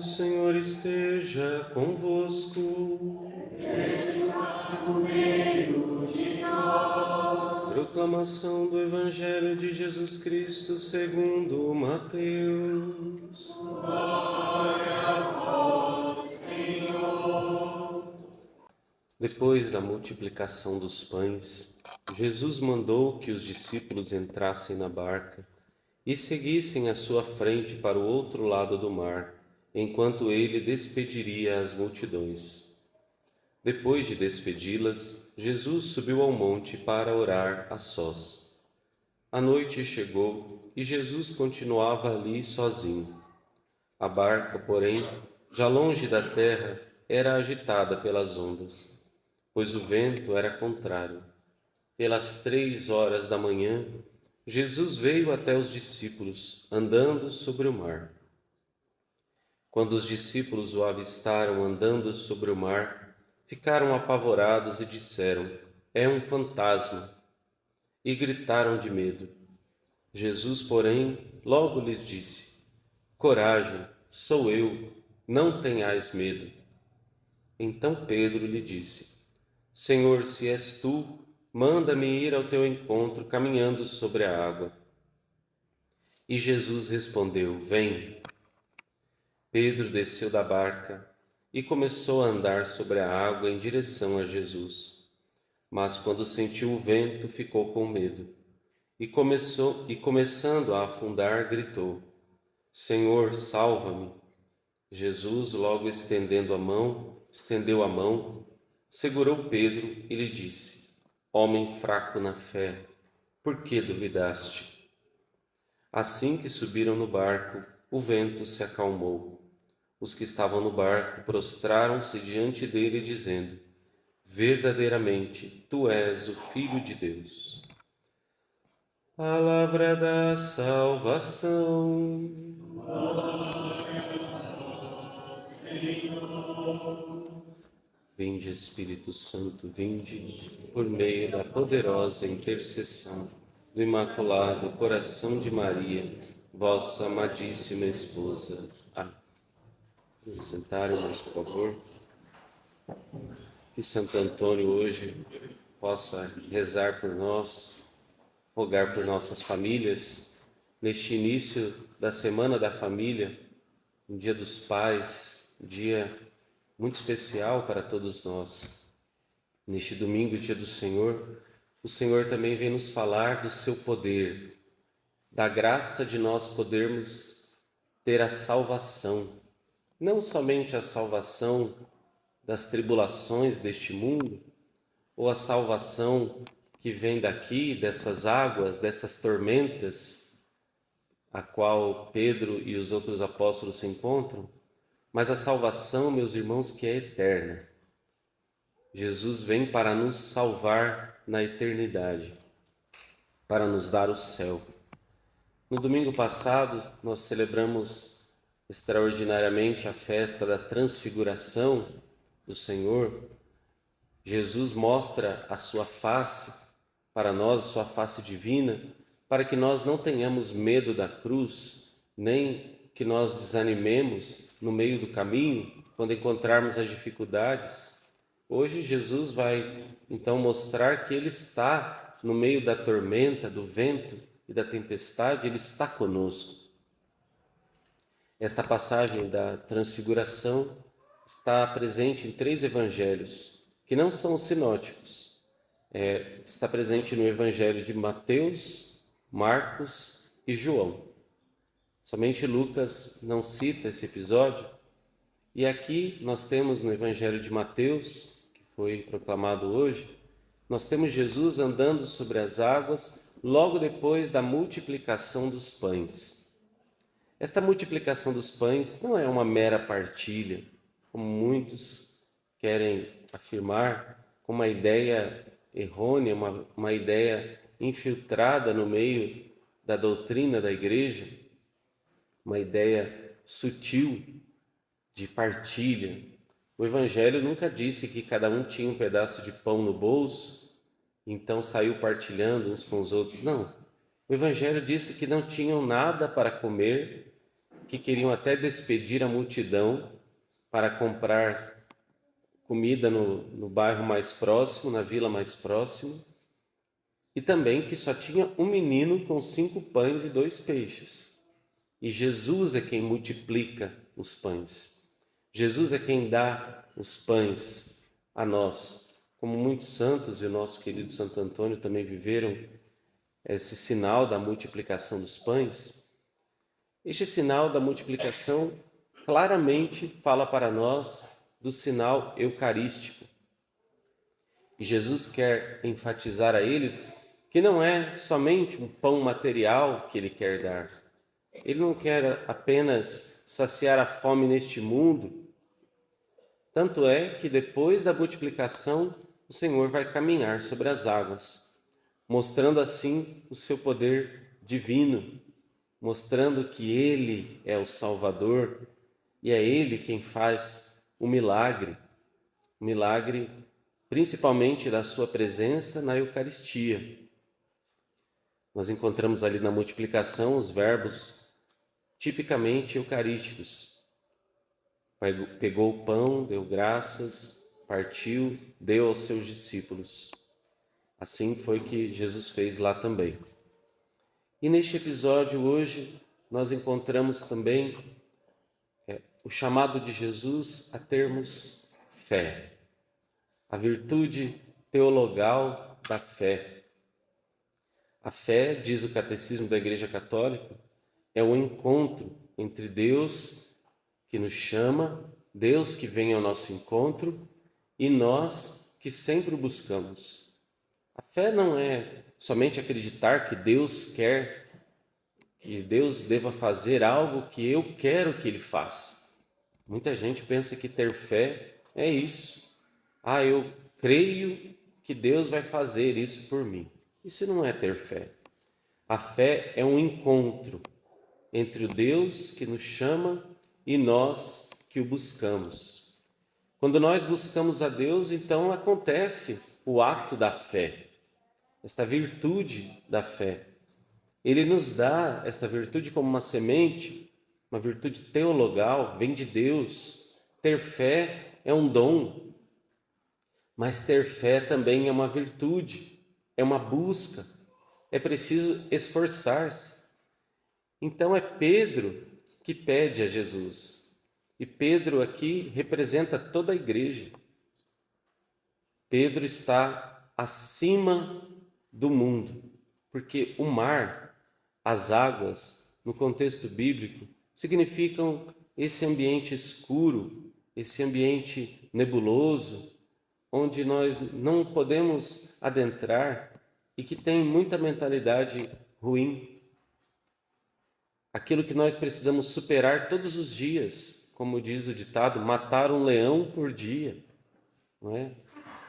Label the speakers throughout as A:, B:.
A: O Senhor esteja convosco.
B: Ele está no meio de nós.
A: Proclamação do Evangelho de Jesus Cristo segundo Mateus.
B: Glória a vós, Senhor.
A: Depois da multiplicação dos pães, Jesus mandou que os discípulos entrassem na barca e seguissem à sua frente para o outro lado do mar, enquanto ele despediria as multidões. Depois de despedi-las, Jesus subiu ao monte para orar a sós. A noite chegou e Jesus continuava ali sozinho. A barca, porém, já longe da terra, era agitada pelas ondas, pois o vento era contrário. Pelas 3 horas da manhã, Jesus veio até os discípulos, andando sobre o mar. Quando os discípulos o avistaram andando sobre o mar, ficaram apavorados e disseram: "É um fantasma!" e gritaram de medo. Jesus, porém, logo lhes disse: "Coragem, sou eu, não tenhais medo." Então Pedro lhe disse: "Senhor, se és tu, manda-me ir ao teu encontro caminhando sobre a água." E Jesus respondeu: "Vem." Pedro desceu da barca e começou a andar sobre a água em direção a Jesus. Mas quando sentiu o vento, ficou com medo e começando a afundar, gritou: "Senhor, salva-me." Jesus, logo estendeu a mão, segurou Pedro e lhe disse: "Homem fraco na fé, por que duvidaste?" Assim que subiram no barco, o vento se acalmou. Os que estavam no barco prostraram-se diante dele, dizendo: "Verdadeiramente, tu és o Filho de Deus." Palavra da salvação. Vinde, Espírito Santo, vinde, por meio da poderosa intercessão do Imaculado Coração de Maria, vossa amadíssima esposa. Amém. Sentar, irmãos, por favor. Que Santo Antônio hoje possa rezar por nós, rogar por nossas famílias, neste início da Semana da Família, um dia dos pais, um dia muito especial para todos nós. Neste domingo, dia do Senhor, o Senhor também vem nos falar do seu poder, da graça de nós podermos ter a salvação, não somente a salvação das tribulações deste mundo, ou a salvação que vem daqui, dessas águas, dessas tormentas, a qual Pedro e os outros apóstolos se encontram, mas a salvação, meus irmãos, que é eterna. Jesus vem para nos salvar na eternidade, para nos dar o céu. No domingo passado, nós celebramos extraordinariamente a festa da transfiguração do Senhor. Jesus mostra a sua face para nós, sua face divina, para que nós não tenhamos medo da cruz, nem que nós desanimemos no meio do caminho, quando encontrarmos as dificuldades. Hoje Jesus vai então mostrar que Ele está no meio da tormenta, do vento e da tempestade, Ele está conosco. Esta passagem da transfiguração está presente em 3 evangelhos, que não são sinóticos. Está presente no evangelho de Mateus, Marcos e João. Somente Lucas não cita esse episódio. E aqui nós temos no evangelho de Mateus, que foi proclamado hoje, nós temos Jesus andando sobre as águas logo depois da multiplicação dos pães. Esta multiplicação dos pães não é uma mera partilha, como muitos querem afirmar, com uma ideia errônea, uma ideia infiltrada no meio da doutrina da igreja, uma ideia sutil de partilha. O Evangelho nunca disse que cada um tinha um pedaço de pão no bolso, então saiu partilhando uns com os outros. Não. O Evangelho disse que não tinham nada para comer, que queriam até despedir a multidão para comprar comida no bairro mais próximo, na vila mais próxima, e também que só tinha um menino com 5 pães e 2 peixes. E Jesus é quem multiplica os pães. Jesus é quem dá os pães a nós. Como muitos santos e o nosso querido Santo Antônio também viveram esse sinal da multiplicação dos pães, este sinal da multiplicação claramente fala para nós do sinal eucarístico. E Jesus quer enfatizar a eles que não é somente um pão material que ele quer dar. Ele não quer apenas saciar a fome neste mundo. Tanto é que depois da multiplicação, o Senhor vai caminhar sobre as águas, mostrando assim o seu poder divino, mostrando que Ele é o Salvador e é Ele quem faz o milagre principalmente da sua presença na Eucaristia. Nós encontramos ali na multiplicação os verbos tipicamente eucarísticos. Pegou o pão, deu graças, partiu, deu aos seus discípulos. Assim foi que Jesus fez lá também. E neste episódio hoje nós encontramos também o chamado de Jesus a termos fé, a virtude teologal da fé. A fé, diz o Catecismo da Igreja Católica, é o encontro entre Deus que nos chama, Deus que vem ao nosso encontro e nós que sempre o buscamos. A fé não é somente acreditar que Deus quer, que Deus deva fazer algo que eu quero que Ele faça. Muita gente pensa que ter fé é isso. Eu creio que Deus vai fazer isso por mim. Isso não é ter fé. A fé é um encontro entre o Deus que nos chama e nós que o buscamos. Quando nós buscamos a Deus, então acontece o ato da fé, esta virtude da fé. Ele nos dá esta virtude como uma semente, uma virtude teologal, vem de Deus. Ter fé é um dom, mas ter fé também é uma virtude, é uma busca, é preciso esforçar-se. Então é Pedro que pede a Jesus. E Pedro aqui representa toda a igreja. Pedro está acima do mundo, porque o mar, as águas, no contexto bíblico, significam esse ambiente escuro, esse ambiente nebuloso, onde nós não podemos adentrar e que tem muita mentalidade ruim. Aquilo que nós precisamos superar todos os dias, como diz o ditado, matar um leão por dia, não é?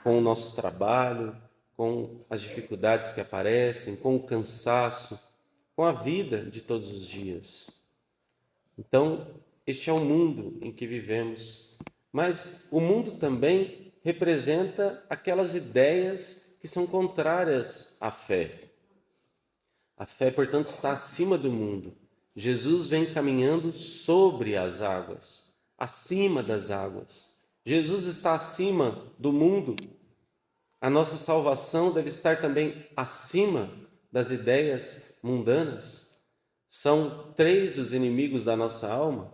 A: Com o nosso trabalho, com as dificuldades que aparecem, com o cansaço, com a vida de todos os dias. Então, este é o mundo em que vivemos, mas o mundo também representa aquelas ideias que são contrárias à fé. A fé, portanto, está acima do mundo. Jesus vem caminhando sobre as águas, acima das águas. Jesus está acima do mundo. A nossa salvação deve estar também acima das ideias mundanas. São 3 os inimigos da nossa alma: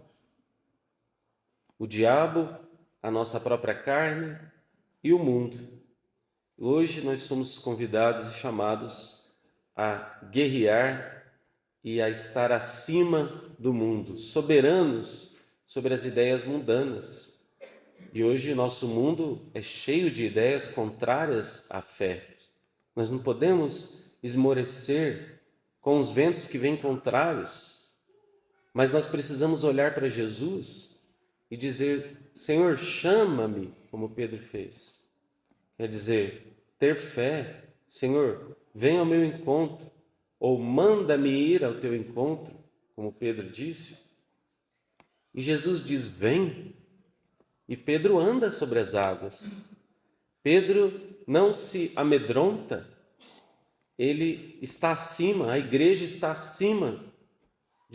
A: o diabo, a nossa própria carne e o mundo. Hoje nós somos convidados e chamados a guerrear e a estar acima do mundo, soberanos sobre as ideias mundanas. E hoje nosso mundo é cheio de ideias contrárias à fé. Nós não podemos esmorecer com os ventos que vêm contrários, mas nós precisamos olhar para Jesus e dizer: Senhor, chama-me, como Pedro fez. Quer dizer, ter fé. Senhor, vem ao meu encontro, ou manda-me ir ao teu encontro, como Pedro disse. E Jesus diz: vem. E Pedro anda sobre as águas. Pedro não se amedronta. Ele está acima, a igreja está acima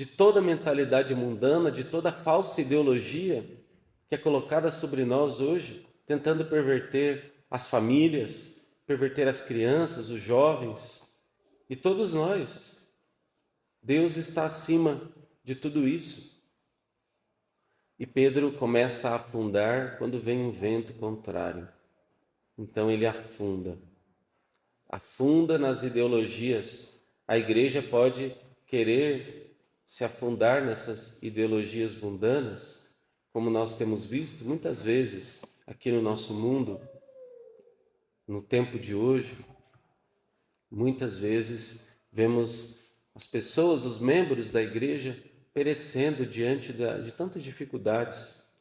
A: de toda mentalidade mundana, de toda falsa ideologia que é colocada sobre nós hoje, tentando perverter as famílias, perverter as crianças, os jovens e todos nós. Deus está acima de tudo isso. E Pedro começa a afundar quando vem um vento contrário. Então ele afunda nas ideologias. A igreja pode querer se afundar nessas ideologias mundanas, como nós temos visto muitas vezes aqui no nosso mundo, no tempo de hoje. Muitas vezes vemos as pessoas, os membros da igreja, perecendo diante de tantas dificuldades.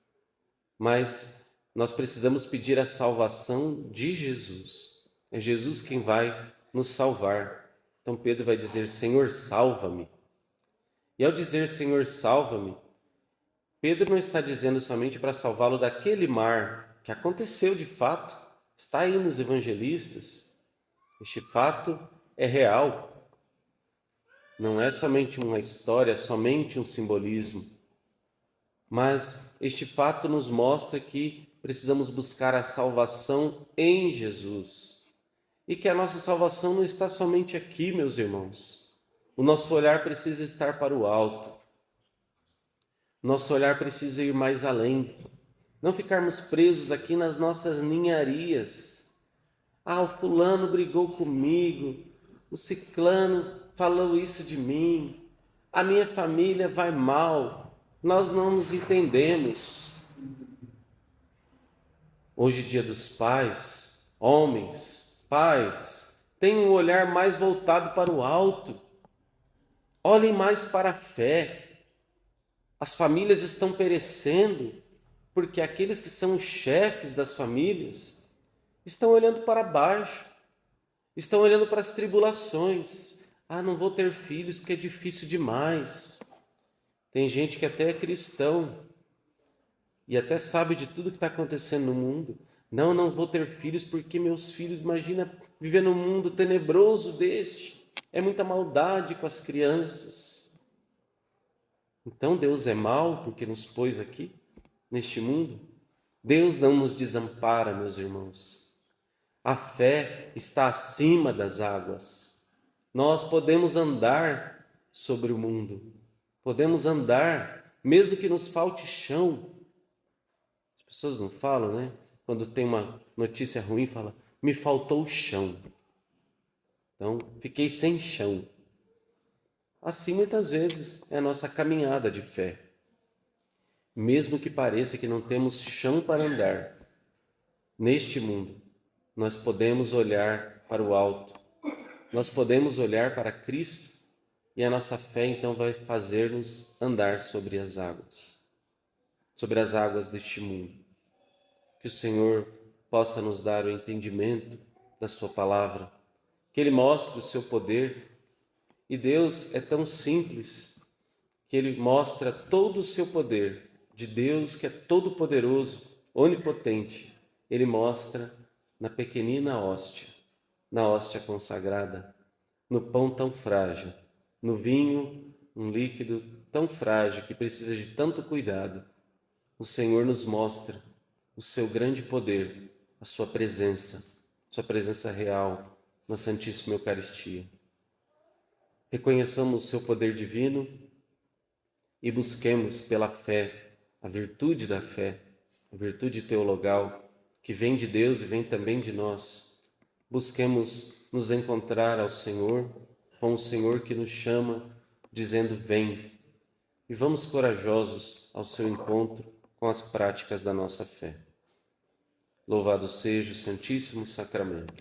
A: Mas nós precisamos pedir a salvação de Jesus. É Jesus quem vai nos salvar. Então Pedro vai dizer: Senhor, salva-me. E ao dizer Senhor, salva-me, Pedro não está dizendo somente para salvá-lo daquele mar, que aconteceu de fato, está aí nos evangelistas. Este fato é real. Não é somente uma história, somente um simbolismo. Mas este fato nos mostra que precisamos buscar a salvação em Jesus. E que a nossa salvação não está somente aqui, meus irmãos. O nosso olhar precisa estar para o alto. Nosso olhar precisa ir mais além. Não ficarmos presos aqui nas nossas ninharias. O fulano brigou comigo, o ciclano falou isso de mim, a minha família vai mal, nós não nos entendemos. Hoje, Dia dos Pais, homens, pais, tenham um olhar mais voltado para o alto. Olhem mais para a fé. As famílias estão perecendo porque aqueles que são os chefes das famílias estão olhando para baixo, estão olhando para as tribulações. Não vou ter filhos porque é difícil demais. Tem gente que até é cristão e até sabe de tudo que está acontecendo no mundo. Não vou ter filhos porque meus filhos, imagina viver num mundo tenebroso deste. É muita maldade com as crianças. Então Deus é mau porque nos pôs aqui, neste mundo? Deus não nos desampara, meus irmãos. A fé está acima das águas. Nós podemos andar sobre o mundo. Podemos andar, mesmo que nos falte chão. As pessoas não falam, né? Quando tem uma notícia ruim, fala: me faltou chão. Então, fiquei sem chão. Assim, muitas vezes, é a nossa caminhada de fé. Mesmo que pareça que não temos chão para andar, neste mundo, nós podemos olhar para o alto, nós podemos olhar para Cristo e a nossa fé então vai fazer-nos andar sobre as águas deste mundo. Que o Senhor possa nos dar o entendimento da sua palavra, que Ele mostre o seu poder. E Deus é tão simples que Ele mostra todo o seu poder, de Deus que é todo-poderoso, onipotente. Ele mostra na pequenina hóstia, na hóstia consagrada, no pão tão frágil, no vinho, um líquido tão frágil que precisa de tanto cuidado. O Senhor nos mostra o seu grande poder, a sua presença real na Santíssima Eucaristia. Reconheçamos o seu poder divino e busquemos pela fé, a virtude da fé, a virtude teologal, que vem de Deus e vem também de nós. Busquemos nos encontrar ao Senhor, com o Senhor que nos chama, dizendo: vem. E vamos corajosos ao seu encontro com as práticas da nossa fé. Louvado seja o Santíssimo Sacramento.